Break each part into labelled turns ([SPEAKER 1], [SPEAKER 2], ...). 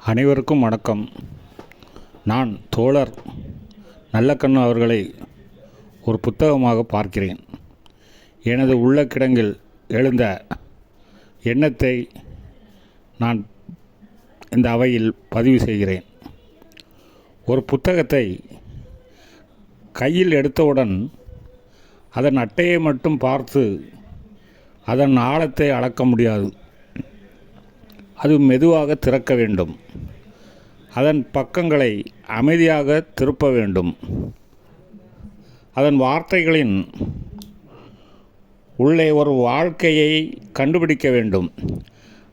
[SPEAKER 1] அனைவருக்கும் வணக்கம். நான் தோழர் நல்லக்கண்ணு அவர்களை ஒரு புத்தகமாக பார்க்கிறேன். எனது உள்ள கிடங்கில் எழுந்த எண்ணத்தை நான் இந்த அவையில் பதிவு செய்கிறேன். ஒரு புத்தகத்தை கையில் எடுத்தவுடன் அதன் அட்டையை மட்டும் பார்த்து அதன் ஆழத்தை அளக்க முடியாது. அது மெதுவாக திறக்க வேண்டும். அதன் பக்கங்களை அமைதியாக திருப்ப வேண்டும். அதன் வார்த்தைகளின் உள்ளே ஒரு வாழ்க்கையை கண்டுபிடிக்க வேண்டும்.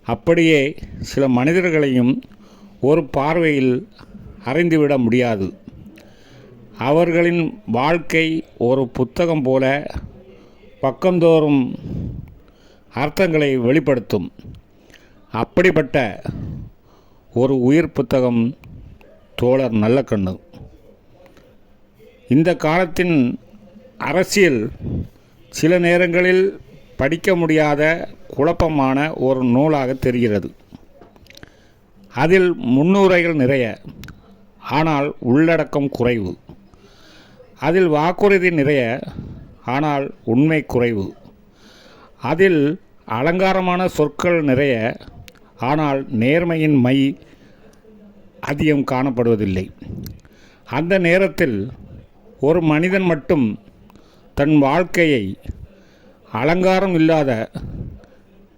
[SPEAKER 1] அப்படியே சில மனிதர்களையும் ஒரு பார்வையில் அறிந்துவிட முடியாது. அவர்களின் வாழ்க்கை ஒரு புத்தகம் போல பக்கந்தோறும் அர்த்தங்களை வெளிப்படுத்தும். அப்படிப்பட்ட ஒரு உயிர் புத்தகம் தோழர் நல்லக்கண்ணு. இந்த காலத்தின் அரசியல் சில நேரங்களில் படிக்க முடியாத குழப்பமான ஒரு நூலாக தெரிகிறது. அதில் முன்னுரைகள் நிறைய, ஆனால் உள்ளடக்கம் குறைவு. அதில் வாக்குறுதி நிறைய, ஆனால் உண்மை குறைவு. அதில் அலங்காரமான சொற்கள் நிறைய, ஆனால் நேர்மையின் மை அதிகம் காணப்படுவதில்லை. அந்த நேரத்தில் ஒரு மனிதன் மட்டும் தன் வாழ்க்கையை அலங்காரம் இல்லாத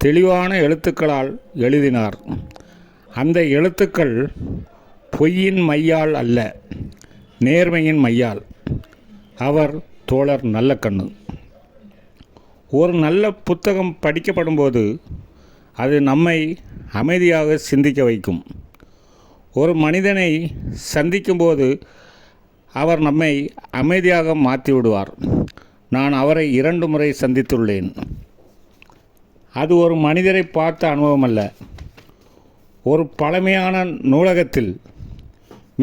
[SPEAKER 1] தெளிவான எழுத்துக்களால் எழுதினார். அந்த எழுத்துக்கள் பொய்யின் மையால் அல்ல, நேர்மையின் மையால். அவர் தோழர் நல்லக்கண்ணு. ஒரு நல்ல புத்தகம் படிக்கப்படும்போது அது நம்மை அமைதியாக சிந்திக்க வைக்கும். ஒரு மனிதனை சந்திக்கும்போது அவர் நம்மை அமைதியாக மாற்றி விடுவார். நான் அவரை 2 முறை சந்தித்துள்ளேன். அது ஒரு மனிதரை பார்த்த அனுபவம் அல்ல, ஒரு பழமையான நூலகத்தில்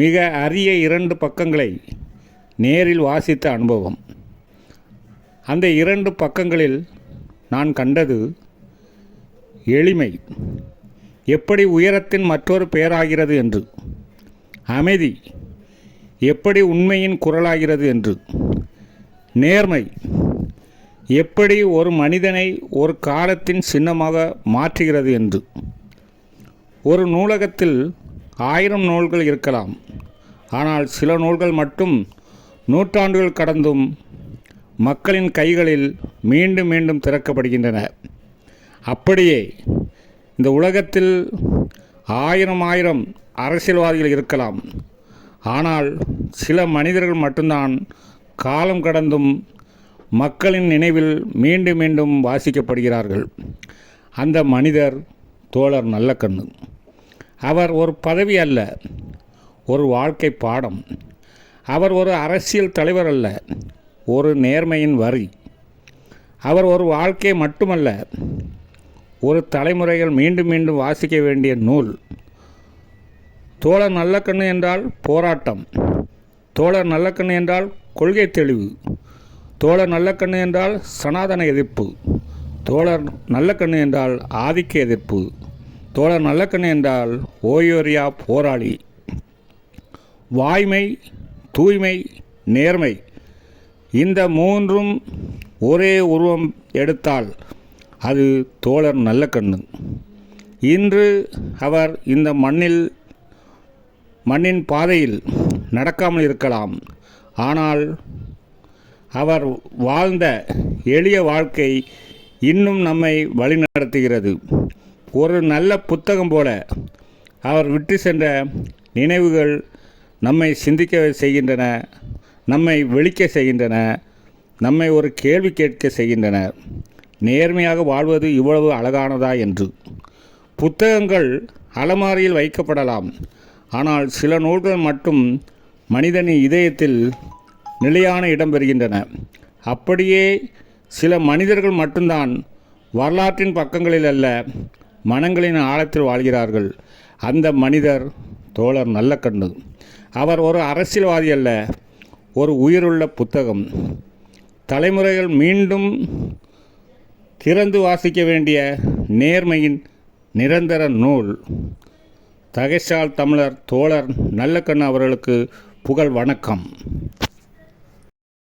[SPEAKER 1] மிக அரிய 2 பக்கங்களை நேரில் வாசித்த அனுபவம். அந்த 2 பக்கங்களில் நான் கண்டது எளிமை எப்படி உயரத்தின் மற்றொரு பெயராகிறது என்று, அமைதி எப்படி உண்மையின் குரலாகிறது என்று, நேர்மை எப்படி ஒரு மனிதனை ஒரு காலத்தின் சின்னமாக மாற்றுகிறது என்று. ஒரு நூலகத்தில் 1000 நூல்கள் இருக்கலாம், ஆனால் சில நூல்கள் மட்டும் நூற்றாண்டுகள் கடந்தும் மக்களின் கைகளில் மீண்டும் மீண்டும் திறக்கப்படுகின்றன. அப்படியே இந்த உலகத்தில் 1000 அரசியல்வாதிகள் இருக்கலாம், ஆனால் சில மனிதர்கள் மட்டும்தான் காலம் கடந்தும் மக்களின் நினைவில் மீண்டும் மீண்டும் வாசிக்கப்படுகிறார்கள். அந்த மனிதர் தோழர் நல்லக்கண்ணு. அவர் ஒரு பதவி அல்ல, ஒரு வாழ்க்கை பாடம். அவர் ஒரு அரசியல் தலைவர் அல்ல, ஒரு நேர்மையின் வரி. அவர் ஒரு வாழ்க்கை மட்டுமல்ல, ஒரு தலைமுறைகள் மீண்டும் மீண்டும் வாசிக்க வேண்டிய நூல். தோழர் நல்லக்கண்ணு என்றால் போராட்டம். தோழர் நல்லக்கண்ணு என்றால் கொள்கை தெளிவு. தோழர் நல்லக்கண்ணு என்றால் சனாதன எதிர்ப்பு. தோழர் நல்லக்கண்ணு என்றால் ஆதிக்க எதிர்ப்பு. தோழர் நல்லக்கண்ணு என்றால் ஓயோரியா போராளி. வாய்மை, தூய்மை, நேர்மை, இந்த 3ம் ஒரே உருவம் எடுத்தால் அது தோழர் நல்லக்கண்ணு. இன்று அவர் இந்த மண்ணின் பாதையில் நடக்காமல் இருக்கலாம், ஆனால் அவர் வாழ்ந்த எளிய வாழ்க்கை இன்னும் நம்மை வழிநடத்துகிறது. ஒரு நல்ல புத்தகம் போல அவர் விட்டு சென்ற நினைவுகள் நம்மை சிந்திக்க செய்கின்றன, நம்மை விழிக்க செய்கின்றன, நம்மை ஒரு கேள்வி கேட்க செய்கின்றன. நேர்மையாக வாழ்வது இவ்வளவு அழகானதா என்று. புத்தகங்கள் அலமாரியில் வைக்கப்படலாம், ஆனால் சில நூல்கள் மட்டும் மனிதனின் இதயத்தில் நிலையான இடம் பெறுகின்றன. அப்படியே சில மனிதர்கள் மட்டும்தான் வரலாற்றின் பக்கங்களில் அல்ல, மனங்களின் ஆழத்தில் வாழ்கிறார்கள். அந்த மனிதர் தோழர் நல்லக்கண்ணு. அவர் ஒரு அரசியல்வாதி அல்ல, ஒரு உயிருள்ள புத்தகம். தலைமுறைகள் மீண்டும் திறந்து வாசிக்க வேண்டிய நேர்மையின் நிரந்தர நூல். தகைசால் தமிழர் தோழர் நல்லக்கண்ணு அவர்களுக்கு புகழ் வணக்கம்.